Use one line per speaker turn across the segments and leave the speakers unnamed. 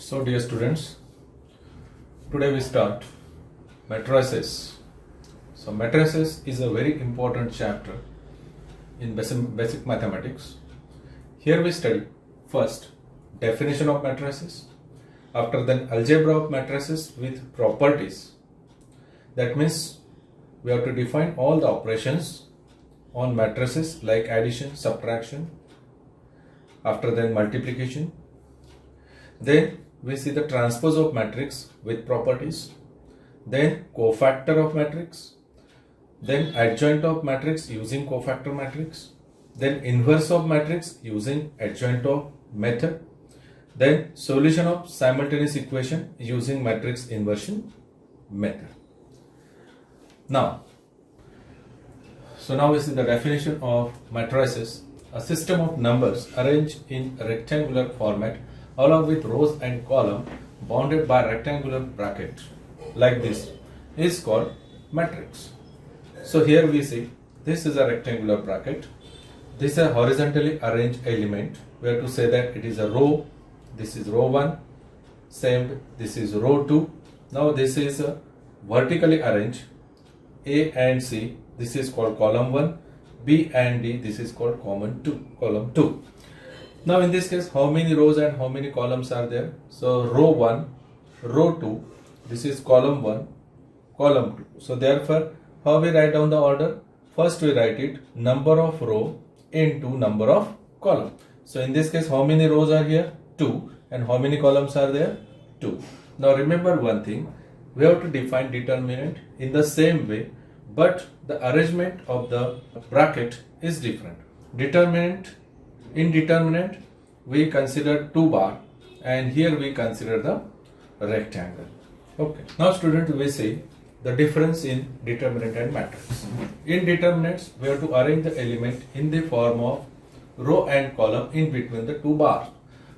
So dear students, today we start matrices. So matrices is a very important chapter in basic mathematics. Here we study first definition of matrices, after then algebra of matrices with properties. That means we have to define all the operations on matrices like addition, subtraction, after then multiplication. Then we see the transpose of matrix with properties, then cofactor of matrix, then adjoint of matrix using cofactor matrix, then inverse of matrix using adjoint of method, then solution of simultaneous equation using matrix inversion method. Now we see the definition of matrices: a system of numbers arranged in rectangular format along with rows and column bounded by rectangular bracket like this is called matrix. So here we see this is a rectangular bracket. This is a horizontally arranged element. We have to say that it is a row. This is row 1. Same, this is row 2. Now this is a vertically arranged A and C. This is called column 1. B and D. This is called column 2. Now in this case, how many rows and how many columns are there? So row 1, row 2, this is column 1, column 2. So therefore, how we write down the order? First we write it number of row into number of column. So in this case, how many rows are here? 2. And how many columns are there? 2. Now remember one thing, we have to define determinant in the same way, but the arrangement of the bracket is different. In determinant, we consider 2 bar, and here we consider the rectangle. Okay. Now students, we see the difference in determinant and matrix. In determinants, we have to arrange the element in the form of row and column in between the 2 bars.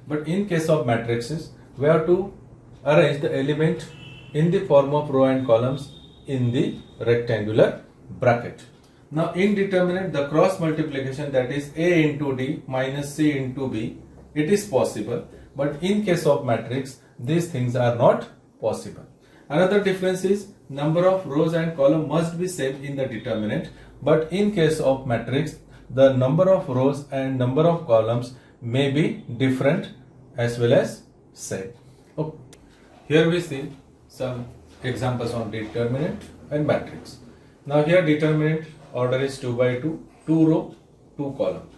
But in case of matrices, we have to arrange the element in the form of row and columns in the rectangular bracket. Now in determinant, the cross multiplication, that is A into D minus C into B, it is possible, but in case of matrix, these things are not possible. Another difference is number of rows and column must be same in the determinant, but in case of matrix, the number of rows and number of columns may be different as well as same. Okay. Here we see some examples on determinant and matrix. Now here determinant order is 2 by 2, 2 row, 2 column.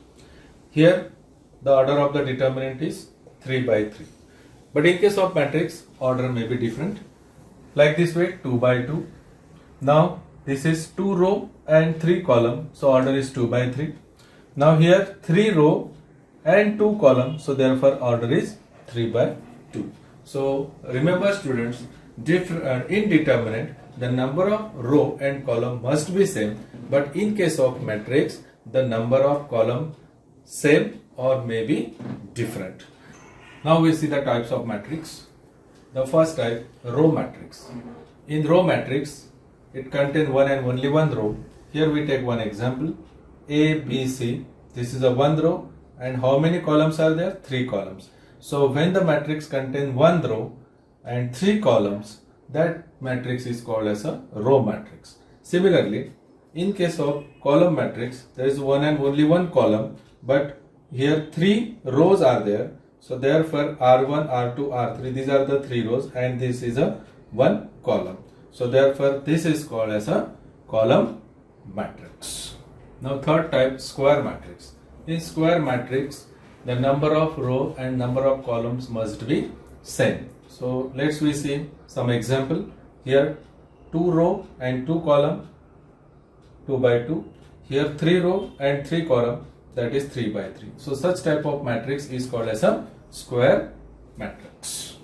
Here the order of the determinant is 3 by 3. But in case of matrix, order may be different. Like this way, 2 by 2. Now this is 2 row and 3 column, so order is 2 by 3. Now here 3 row and 2 column, so therefore order is 3 by 2. So remember students, in determinant, the number of row and column must be same, but in case of matrix, the number of column same or may be different. Now we see the types of matrix. The first type, row matrix. In row matrix, it contains one and only one row. Here we take one example, A, B, C. This is a one row, and how many columns are there? 3 columns. So when the matrix contains one row and 3 columns, that matrix is called as a row matrix. Similarly, in case of column matrix, there is one and only one column, but here 3 rows are there. So therefore R1, R2, R3, these are the 3 rows, and this is a one column. So therefore this is called as a column matrix. Now third type, square matrix. In square matrix, the number of row and number of columns must be same. So let's we see some example. Here 2 row and 2 column, 2 by 2. Here 3 row and 3 column, that is 3 by 3. So such type of matrix is called as a square matrix.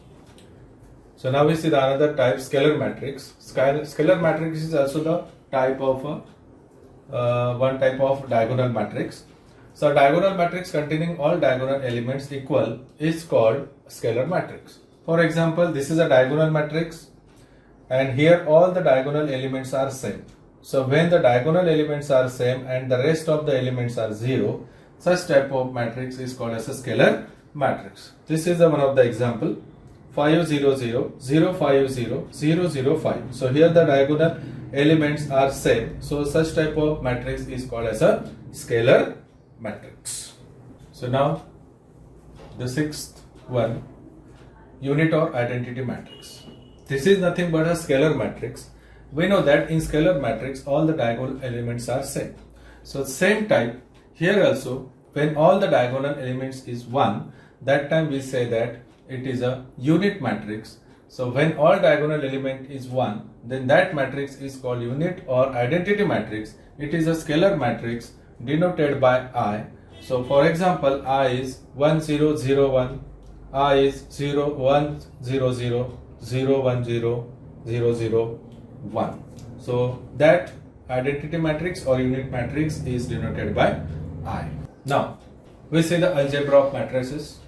So now we see the another type, scalar matrix. Scalar matrix is also the type of one type of diagonal matrix. So diagonal matrix containing all diagonal elements equal is called scalar matrix. For example, this is a diagonal matrix, and here all the diagonal elements are same. So when the diagonal elements are same and the rest of the elements are 0, such type of matrix is called as a scalar matrix. This is one of the example. 5 0 0 0 5 0 0 0 5. So here the diagonal elements are same. So such type of matrix is called as a scalar matrix. So now the sixth one, unit or identity matrix. This is nothing but a scalar matrix. We know that in scalar matrix all the diagonal elements are same. So same type here also, when all the diagonal elements is 1, that time we say that it is a unit matrix. So when all diagonal element is 1, then that matrix is called unit or identity matrix. It is a scalar matrix denoted by I. So for example, I is 1 0 0 1, I is 0 1 0 0 0 1 0 0 0 1. So that identity matrix or unit matrix is denoted by I. Now we see the algebra of matrices.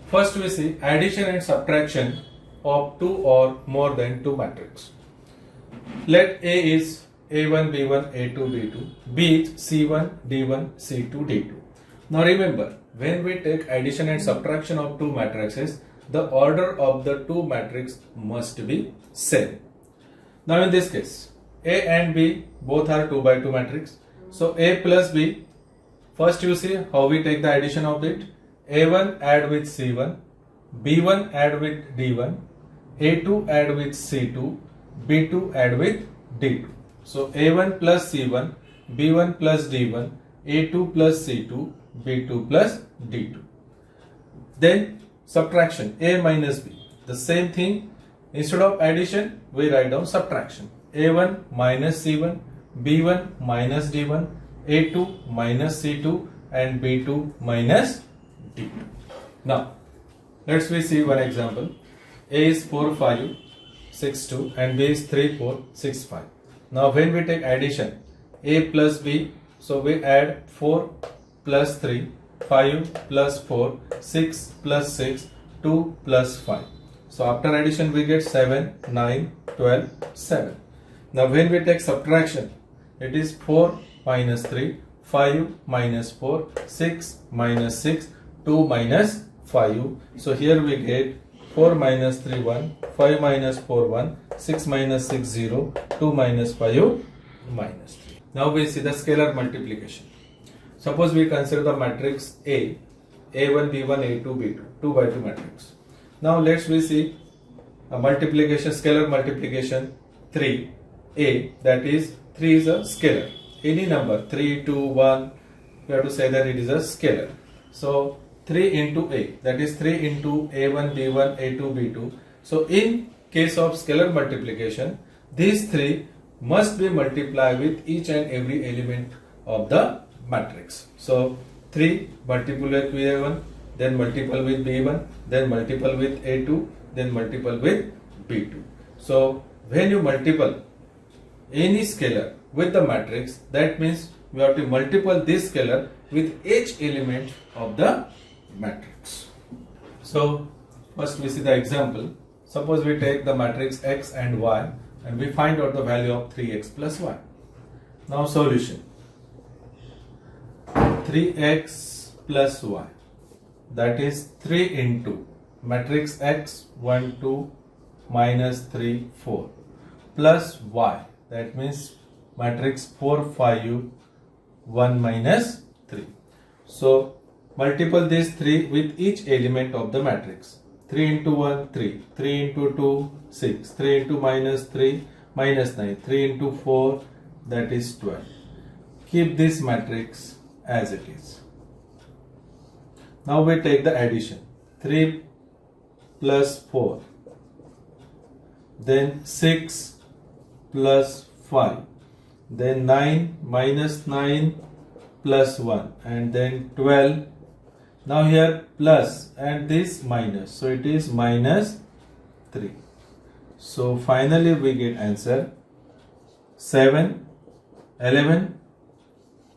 First we see addition and subtraction of two or more than two matrices. Let A is A1 B1 A2 B2, B is C1 D1 C2 D2. Now remember, when we take addition and subtraction of two matrices, the order of the two matrices must be same. Now in this case, A and B both are 2 by 2 matrix. So A plus B, first you see how we take the addition of it. A1 add with C1, B1 add with D1, A2 add with C2, B2 add with D2. So A1 plus C1, B1 plus D1, A2 plus C2, B2 plus D2. Then subtraction, A minus B. The same thing, instead of addition, we write down subtraction. A1 minus C1, B1 minus D1, A2 minus C2 and B2 minus D2. Now, let's we see one example. A is 4 5 6 2 and B is 3 4 6 5. Now when we take addition, A plus B, so we add 4 plus 3, 5 plus 4, 6 plus 6, 2 plus 5. So after addition we get 7, 9, 12, 7. Now when we take subtraction, it is 4 minus 3, 5 minus 4, 6 minus 6, 2 minus 5. So here we get 4 minus 3 1, 5 minus 4 1, 6 minus 6 0, 2 minus 5 minus 3. Now we see the scalar multiplication. Suppose we consider the matrix A, A1 B1 A2 B2, 2 by 2 matrix. Now let's we see a multiplication, scalar multiplication 3 A, that is 3 is a scalar. Any number 3, 2, 1, we have to say that it is a scalar. So 3 into A, that is 3 into A1 B1 A2 B2. So in case of scalar multiplication, these three must be multiplied with each and every element of the matrix. So 3 multiple with A1, then multiple with B1, then multiple with A2, then multiple with B2. So when you multiple any scalar with the matrix, that means we have to multiple this scalar with each element of the matrix. So first we see the example. Suppose we take the matrix X and Y and we find out the value of 3x plus y. Now solution. 3x plus y, that is 3 into matrix X 1 2 minus 3 4 plus y, that means matrix 4 5 1 minus 3. So multiple these 3 with each element of the matrix. 3 into 1 3, 3 into 2 6, 3 into minus 3 minus 9, 3 into 4 that is 12. Keep this matrix as it is. Now we take the addition. 3 plus 4, then 6 plus 5, then 9 minus 9 plus 1 and then 12. Now here plus and this minus, so it is minus 3. So finally we get answer 7, 11,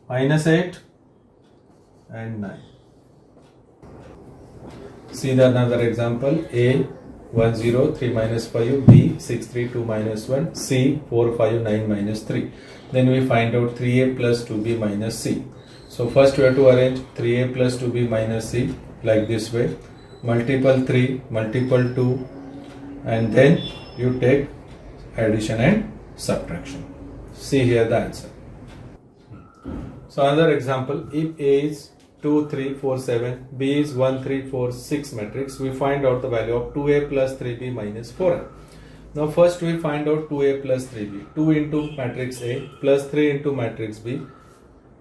minus 8 and 9. See the another example. A 1 0 3 minus 5, B 6 3 2 minus 1, C 4 5 9 minus 3. Then we find out 3A plus 2B minus C. So first we have to arrange 3A plus 2B minus C like this way. multiple 3, multiple 2, and then you take addition and subtraction. See here the answer. So another example, if A is 2, 3, 4, 7, B is 1, 3, 4, 6 matrix, we find out the value of 2A plus 3B minus 4A. Now first we find out 2A plus 3B. 2 into matrix A plus 3 into matrix B.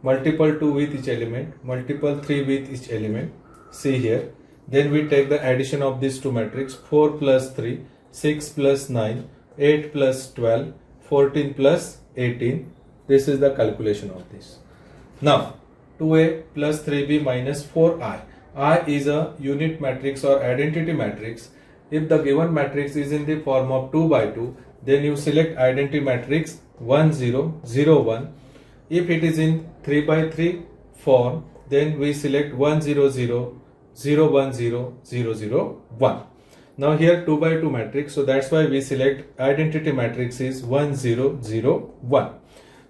Multiple 2 with each element, multiple 3 with each element. See here. Then we take the addition of these two matrix. 4 plus 3, 6 plus 9, 8 plus 12, 14 plus 18. This is the calculation of this. Now 2A plus 3B minus 4I. I is a unit matrix or identity matrix. If the given matrix is in the form of 2 by 2, then you select identity matrix 1 0 0 1. If it is in 3 by 3 form, then we select 1 0 0 0 1 0 0 0 1. Now here 2 by 2 matrix, so that's why we select identity matrix is 1 0 0 1.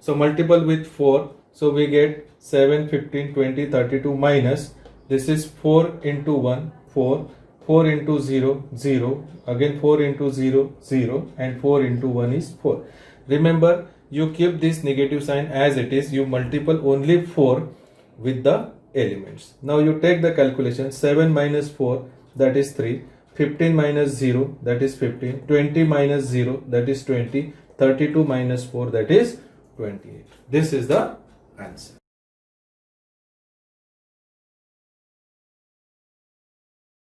So multiple with 4, so we get 7, 15, 20, 32 minus, this is 4 into 1, 4, 4 into 0, 0, again 4 into 0, 0, and 4 into 1 is 4. Remember, you keep this negative sign as it is, you multiple only 4 with the elements. Now you take the calculation, 7 minus 4, that is 3, 15 minus 0, that is 15, 20 minus 0, that is 20, 32 minus 4, that is 28. This is the answer.